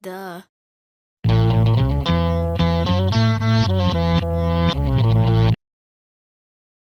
Duh.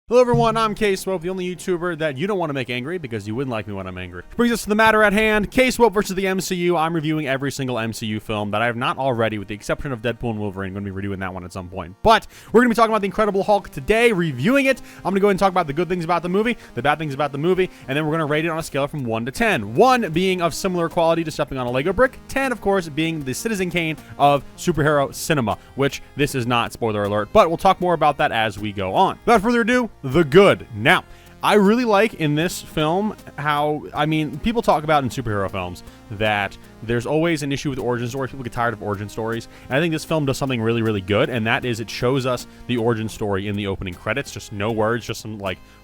Hello everyone, I'm K-Swope, the only YouTuber that you don't want to make angry because you wouldn't like me when I'm angry. Which brings us to the matter at hand, K-Swope versus the MCU. I'm reviewing every single MCU film that I have not already, with the exception of Deadpool and Wolverine. I'm going to be reviewing that one at some point. But we're going to be talking about The Incredible Hulk today, reviewing it. I'm going to go ahead and talk about the good things about the movie, the bad things about the movie, and then we're going to rate it on a scale from 1 to 10. 1 being of similar quality to stepping on a Lego brick, 10, of course, being the Citizen Kane of superhero cinema, which this is not, spoiler alert, but we'll talk more about that as we go on. Without further ado, the good. Now, I really like in this film how, people talk about in superhero films that there's always an issue with origin stories. People get tired of origin stories. And I think this film does something really, really good, and that is it shows us the origin story in the opening credits. Just no words, just some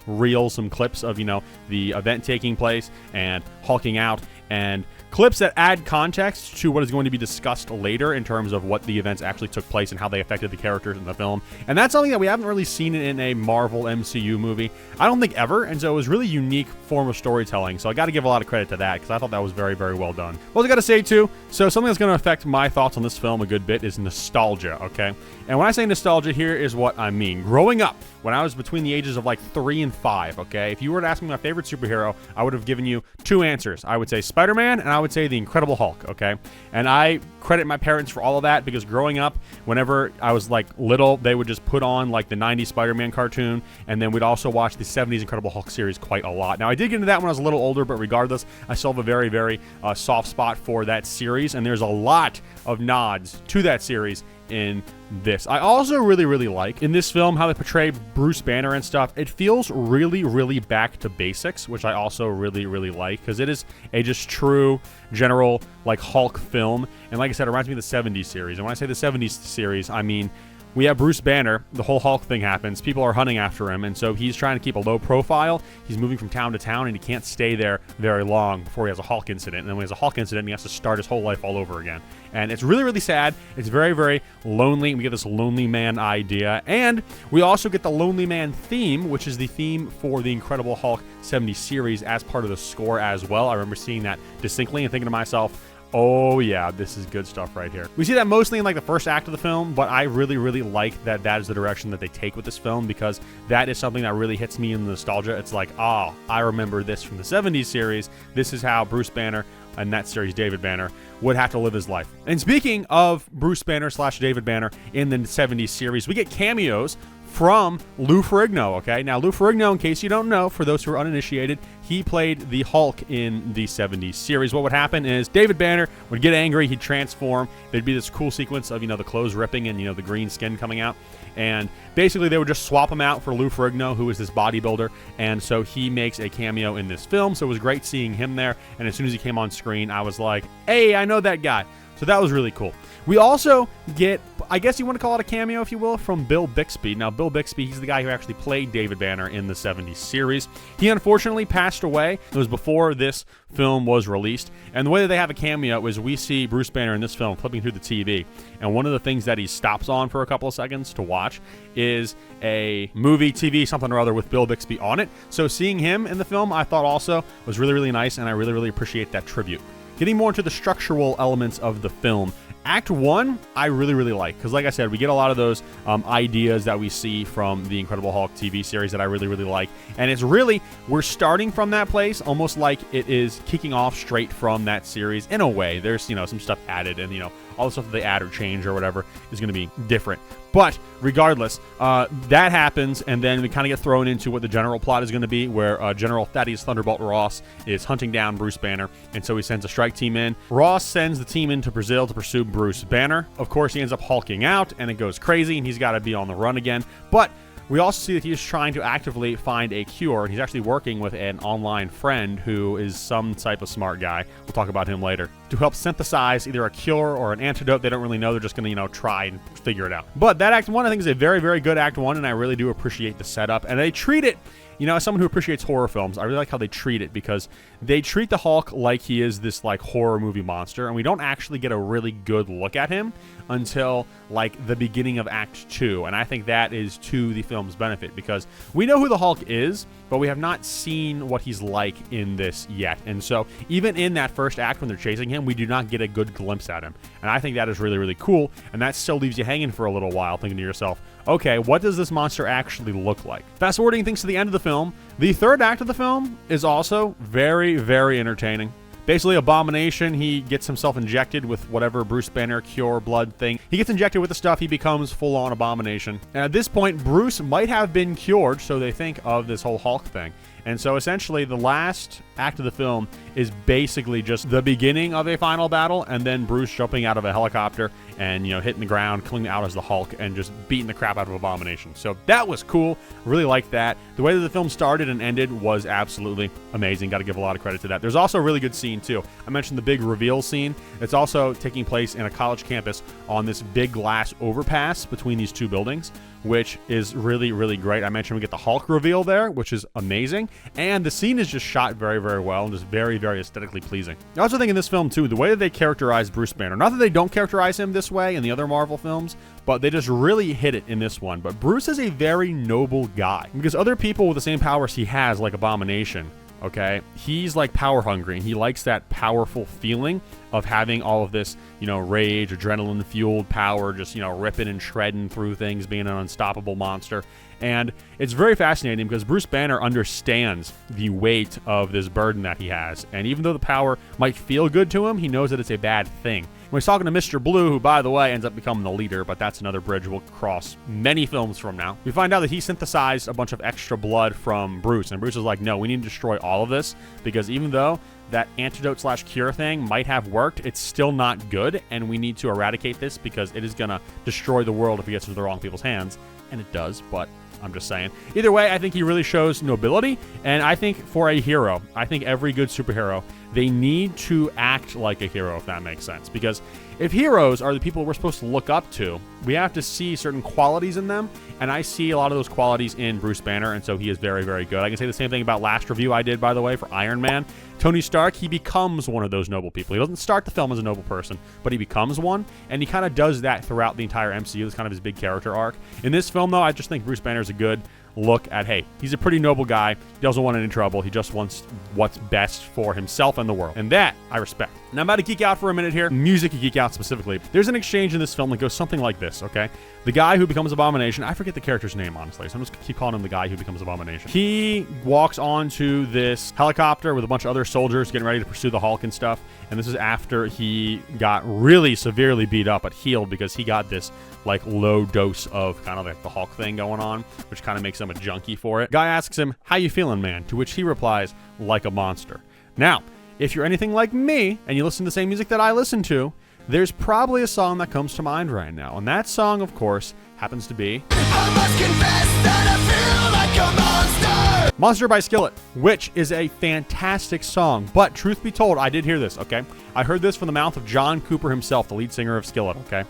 reels, some clips of, the event taking place and hulking out, and clips that add context to what is going to be discussed later in terms of what the events actually took place and how they affected the characters in the film. And that's something that we haven't really seen in a Marvel MCU movie, I don't think ever, and so it was really unique form of storytelling. So I got to give a lot of credit to that because I thought that was very, very well done. What I got to say too, so something that's going to affect my thoughts on this film a good bit is nostalgia, okay? And when I say nostalgia, here is what I mean. Growing up, when I was between the ages of 3 and 5, okay, if you were to ask me my favorite superhero, I would have given you two answers. I would say Spider-Man, and I would say The Incredible Hulk, okay? And I credit my parents for all of that because growing up, whenever I was little, they would just put on the 90s Spider-Man cartoon, and then we'd also watch the 70s Incredible Hulk series quite a lot. Now, I did get into that when I was a little older, but regardless, I still have a very, very soft spot for that series, and there's a lot of nods to that series in this. I also really, really like in this film how they portray Bruce Banner and stuff. It feels really, really back to basics, which I also really, really like because it is a just true general Hulk film. And like I said, it reminds me of the 70s series. And when I say the 70s series, I mean we have Bruce Banner, the whole Hulk thing happens, people are hunting after him, and so he's trying to keep a low profile. He's moving from town to town, and he can't stay there very long before he has a Hulk incident. And then when he has a Hulk incident, he has to start his whole life all over again. And it's really, really sad. It's very, very lonely. We get this lonely man idea, and we also get the lonely man theme, which is the theme for the Incredible Hulk 70 series as part of the score as well. I remember seeing that distinctly and thinking to myself, oh yeah, this is good stuff right here. We see that mostly in the first act of the film, but I really, really like that is the direction that they take with this film because that is something that really hits me in the nostalgia. It's I remember this from the 70s series. This is how Bruce Banner and that series, David Banner, would have to live his life. And speaking of Bruce Banner / David Banner in the 70s series, we get cameos from Lou Ferrigno, okay? Now, Lou Ferrigno, in case you don't know, for those who are uninitiated, he played the Hulk in the 70s series. What would happen is David Banner would get angry, he'd transform, there'd be this cool sequence of, the clothes ripping and, the green skin coming out, and basically they would just swap him out for Lou Ferrigno, who is this bodybuilder, and so he makes a cameo in this film, so it was great seeing him there, and as soon as he came on screen, I was like, hey, I know that guy. So that was really cool. We also get, I guess you want to call it a cameo, if you will, from Bill Bixby. Now, Bill Bixby, he's the guy who actually played David Banner in the 70s series. He unfortunately passed away. It was before this film was released. And the way that they have a cameo is we see Bruce Banner in this film flipping through the TV. And one of the things that he stops on for a couple of seconds to watch is a movie, TV, something or other with Bill Bixby on it. So seeing him in the film, I thought also was really, really nice. And I really, really appreciate that tribute. Getting more into the structural elements of the film. Act 1, I really, really like. Because like I said, we get a lot of those ideas that we see from the Incredible Hulk TV series that I really, really like. And it's really, we're starting from that place, almost like it is kicking off straight from that series. In a way, there's, some stuff added and, all the stuff that they add or change or whatever is going to be different. But regardless, that happens, and then we kind of get thrown into what the general plot is going to be, where General Thaddeus Thunderbolt Ross is hunting down Bruce Banner, and so he sends a strike team in. Ross sends the team into Brazil to pursue Bruce Banner. Of course, he ends up hulking out, and it goes crazy, and he's got to be on the run again. But we also see that he's trying to actively find a cure, and he's actually working with an online friend who is some type of smart guy. We'll talk about him later. To help synthesize either a cure or an antidote. They don't really know. They're just going to, try and figure it out. But that Act 1, I think, is a very, very good Act 1, and I really do appreciate the setup. And they treat it as someone who appreciates horror films, I really like how they treat it, because they treat the Hulk like he is this like horror movie monster, and we don't actually get a really good look at him until like the beginning of Act 2, and I think that is to the film's benefit, because we know who the Hulk is, but we have not seen what he's like in this yet. And so even in that first act when they're chasing him, we do not get a good glimpse at him, and I think that is really, really cool, and that still leaves you hanging for a little while thinking to yourself, okay, what does this monster actually look like? Fast forwarding things to the end of the film, the third act of the film is also very, very entertaining. Basically, Abomination, he gets himself injected with whatever Bruce Banner cure blood thing. He gets injected with the stuff, he becomes full-on Abomination. And at this point, Bruce might have been cured, so they think of this whole Hulk thing. And so essentially, the last act of the film is basically just the beginning of a final battle, and then Bruce jumping out of a helicopter and, hitting the ground, coming out as the Hulk, and just beating the crap out of Abomination. So that was cool. Really liked that. The way that the film started and ended was absolutely amazing. Got to give a lot of credit to that. There's also a really good scene, too. I mentioned the big reveal scene. It's also taking place in a college campus on this big glass overpass between these two buildings, which is really, really great. I mentioned we get the Hulk reveal there, which is amazing. And the scene is just shot very, very well and just very, very aesthetically pleasing. I also think in this film, too, the way that they characterize Bruce Banner, not that they don't characterize him this way in the other Marvel films, but they just really hit it in this one. But Bruce is a very noble guy, because other people with the same powers he has, like Abomination, okay, he's like power hungry, and he likes that powerful feeling of having all of this, rage, adrenaline fueled power, just, ripping and shredding through things, being an unstoppable monster. And it's very fascinating because Bruce Banner understands the weight of this burden that he has. And even though the power might feel good to him, he knows that it's a bad thing. When he's talking to Mr. Blue, who, by the way, ends up becoming the leader, but that's another bridge we'll cross many films from now, we find out that he synthesized a bunch of extra blood from Bruce. And Bruce is like, no, we need to destroy all of this, because even though that antidote/cure thing might have worked, it's still not good, and we need to eradicate this because it is going to destroy the world if it gets into the wrong people's hands. And it does, but I'm just saying. Either way, I think he really shows nobility, and I think for a hero, I think every good superhero, they need to act like a hero, if that makes sense. Because if heroes are the people we're supposed to look up to, we have to see certain qualities in them, and I see a lot of those qualities in Bruce Banner, and so he is very, very good. I can say the same thing about last review I did, by the way, for Iron Man. Tony Stark, he becomes one of those noble people. He doesn't start the film as a noble person, but he becomes one, and he kind of does that throughout the entire MCU. It's kind of his big character arc. In this film, though, I just think Bruce Banner is a good look at, hey, he's a pretty noble guy. He doesn't want any trouble. He just wants what's best for himself and the world. And that I respect. Now, I'm about to geek out for a minute here. Music geek out specifically. There's an exchange in this film that goes something like this, okay? The guy who becomes Abomination, I forget the character's name, honestly, so I'm just going to keep calling him the guy who becomes Abomination. He walks onto this helicopter with a bunch of other soldiers getting ready to pursue the Hulk and stuff, and this is after he got really severely beat up but healed because he got this, like, low dose of kind of like the Hulk thing going on, which kind of makes him a junkie for it. Guy asks him, "How you feeling, man?" To which he replies, "Like a monster." Now, if you're anything like me and you listen to the same music that I listen to, there's probably a song that comes to mind right now. And that song, of course, happens to be I must confess that I feel like a monster. Monster by Skillet, which is a fantastic song. But truth be told, I did hear this, okay? I heard this from the mouth of John Cooper himself, the lead singer of Skillet, okay?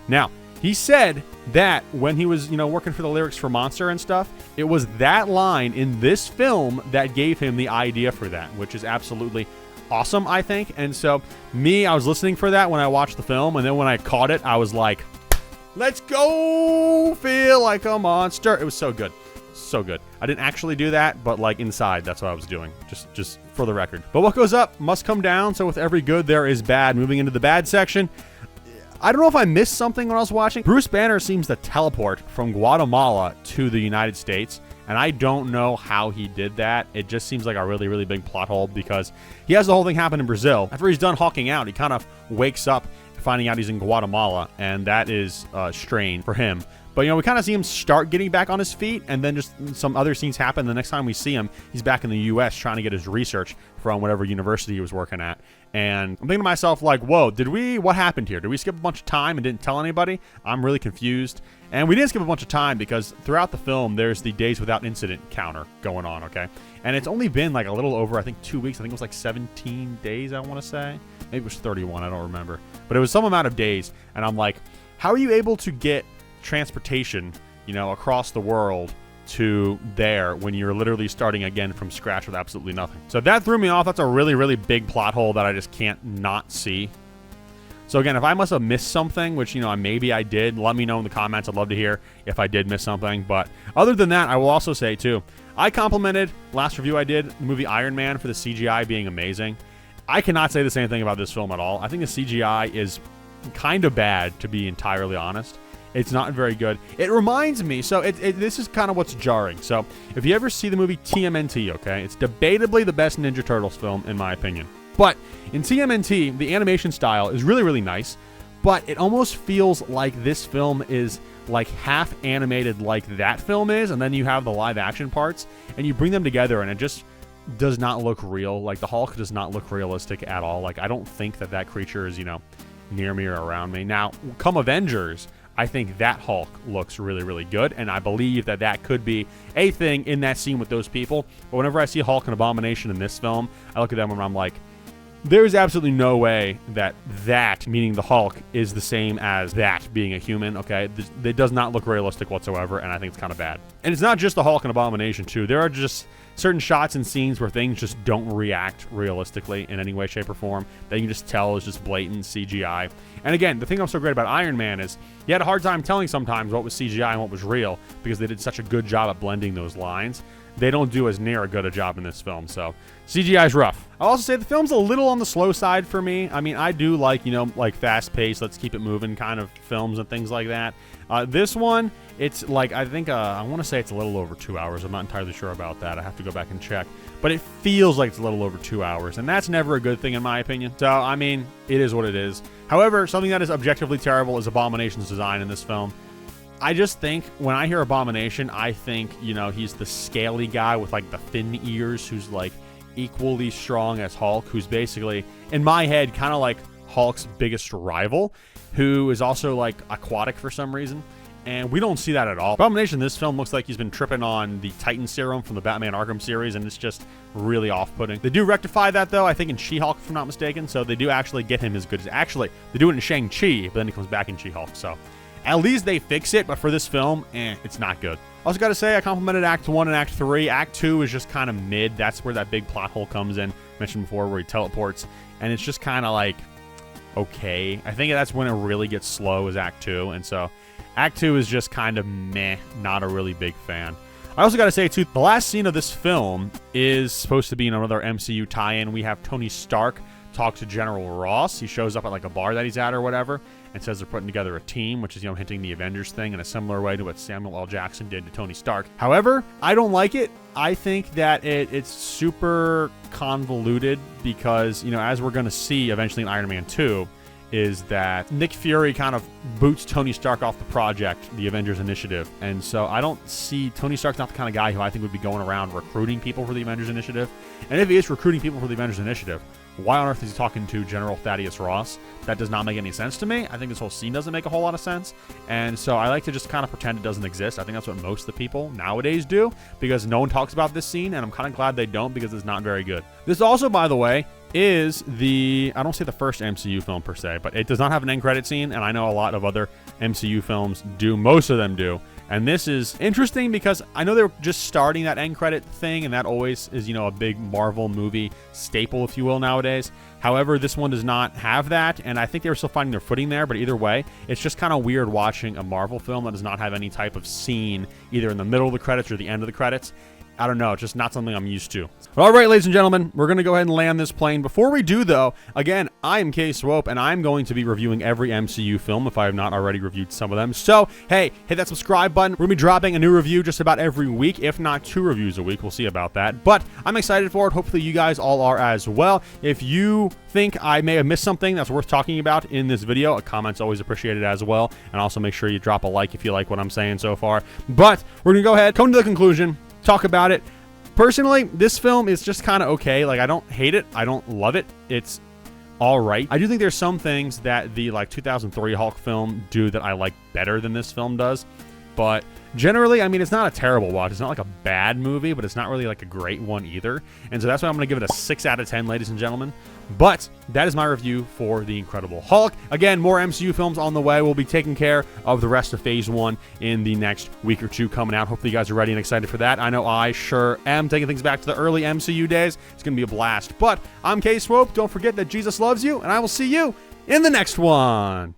Now, he said that when he was, working for the lyrics for Monster and stuff, it was that line in this film that gave him the idea for that, which is absolutely awesome, I think. And so I was listening for that when I watched the film, and then when I caught it, I was like, let's go feel like a monster. It was so good. So good. I didn't actually do that, but like inside, that's what I was doing. Just for the record. But what goes up must come down. So with every good, there is bad. Moving into the bad section. I don't know if I missed something when I was watching. Bruce Banner seems to teleport from Guatemala to the United States, and I don't know how he did that. It just seems like a really, really big plot hole because he has the whole thing happen in Brazil. After he's done hawking out, he kind of wakes up finding out he's in Guatemala, and that is strange for him. But, we kind of see him start getting back on his feet, and then just some other scenes happen. The next time we see him, he's back in the U.S. trying to get his research from whatever university he was working at. And I'm thinking to myself, like, whoa, what happened here? Did we skip a bunch of time and didn't tell anybody? I'm really confused. And we didn't skip a bunch of time because throughout the film, there's the days without incident counter going on, okay? And it's only been like a little over, I think, 2 weeks. I think it was like 17 days, I want to say. Maybe it was 31, I don't remember. But it was some amount of days. And I'm like, how are you able to get transportation, across the world to there when you're literally starting again from scratch with absolutely nothing. So that threw me off. That's a really, really big plot hole that I just can't not see. So again, if I must have missed something, which, maybe I did, let me know in the comments. I'd love to hear if I did miss something. But other than that, I will also say, too, I complimented, last review I did, the movie Iron Man for the CGI being amazing. I cannot say the same thing about this film at all. I think the CGI is kind of bad, to be entirely honest. It's not very good. It reminds me, so this is kind of what's jarring. So if you ever see the movie TMNT, okay, it's debatably the best Ninja Turtles film, in my opinion. But in TMNT, the animation style is really, really nice, but it almost feels like this film is like half animated like that film is, and then you have the live action parts, and you bring them together, and it just does not look real. Like, the Hulk does not look realistic at all. Like, I don't think that creature is, near me or around me. Now, come Avengers, I think that Hulk looks really, really good, and I believe that could be a thing in that scene with those people. But whenever I see Hulk and Abomination in this film, I look at them and I'm like, there's absolutely no way that, meaning the Hulk, is the same as that being a human, okay? It does not look realistic whatsoever, and I think it's kind of bad. And it's not just the Hulk and Abomination, too. There are just certain shots and scenes where things just don't react realistically in any way, shape, or form that you can just tell is just blatant CGI. And again, the thing I'm so great about Iron Man is you had a hard time telling sometimes what was CGI and what was real because they did such a good job at blending those lines. They don't do as near a good a job in this film, so CGI is rough. I'll also say the film's a little on the slow side for me. I mean, I do like, like fast-paced, let's keep it moving kind of films and things like that. This one, it's like, I think, I want to say it's a little over 2 hours. I'm not entirely sure about that. I have to go back and check. But it feels like it's a little over 2 hours, and that's never a good thing in my opinion. So, I mean, it is what it is. However, something that is objectively terrible is Abomination's design in this film. I just think, when I hear Abomination, I think, he's the scaly guy with, like, the thin ears who's, like, equally strong as Hulk, who's basically, in my head, kind of like Hulk's biggest rival, who is also, like, aquatic for some reason. And we don't see that at all. Abomination in this film looks like he's been tripping on the Titan serum from the Batman Arkham series, and it's just really off-putting. They do rectify that, though, I think in She-Hulk, if I'm not mistaken, so they do actually get him as good as... Actually, they do it in Shang-Chi, but then he comes back in She-Hulk, so... At least they fix it, but for this film, it's not good. Also got to say, I complimented Act 1 and Act 3. Act 2 is just kind of mid. That's where that big plot hole comes in. I mentioned before, where he teleports. And it's just kind of like, okay. I think that's when it really gets slow, is Act 2. And so, Act 2 is just kind of meh. Not a really big fan. I also got to say, too, the last scene of this film is supposed to be in another MCU tie-in. We have Tony Stark talk to General Ross. He shows up at like a bar that he's at or whatever and says they're putting together a team, which is, hinting the Avengers thing in a similar way to what Samuel L. Jackson did to Tony Stark. However, I don't like it. I think that it's super convoluted because, as we're going to see eventually in Iron Man 2, is that Nick Fury kind of boots Tony Stark off the project, the Avengers Initiative. And so I don't see... Tony Stark's not the kind of guy who I think would be going around recruiting people for the Avengers Initiative. And if he is recruiting people for the Avengers Initiative, why on earth is he talking to General Thaddeus Ross? That does not make any sense to me. I think this whole scene doesn't make a whole lot of sense. And so I like to just kind of pretend it doesn't exist. I think that's what most of the people nowadays do because no one talks about this scene, and I'm kind of glad they don't because it's not very good. This also, by the way, is I don't say the first MCU film per se, but it does not have an end credit scene, and I know a lot of other MCU films do. Most of them do. And this is interesting because I know they're just starting that end credit thing, and that always is, a big Marvel movie staple, if you will, nowadays. However, this one does not have that, and I think they were still finding their footing there, but either way, it's just kind of weird watching a Marvel film that does not have any type of scene either in the middle of the credits or the end of the credits. I don't know, it's just not something I'm used to. All right, ladies and gentlemen, we're going to go ahead and land this plane. Before we do, though, again, I am K-Swope, and I'm going to be reviewing every MCU film if I have not already reviewed some of them. So, hey, hit that subscribe button. We're going to be dropping a new review just about every week, if not 2 reviews a week. We'll see about that. But I'm excited for it. Hopefully you guys all are as well. If you think I may have missed something that's worth talking about in this video, a comment's always appreciated as well. And also make sure you drop a like if you like what I'm saying so far. But we're going to go ahead, come to the conclusion, talk about it. Personally, this film is just kind of okay. Like, I don't hate it. I don't love it. It's all right. I do think there's some things that the 2003 Hulk film do that I like better than this film does. But Generally, I mean, it's not a terrible watch. It's not like a bad movie, but it's not really like a great one either. And so that's why I'm going to give it a 6 out of 10, ladies and gentlemen. But that is my review for The Incredible Hulk. Again, more MCU films on the way. We'll be taking care of the rest of Phase 1 in the next week or two coming out. Hopefully you guys are ready and excited for that. I know I sure am. Taking things back to the early MCU days. It's going to be a blast. But I'm K-Swope. Don't forget that Jesus loves you, and I will see you in the next one.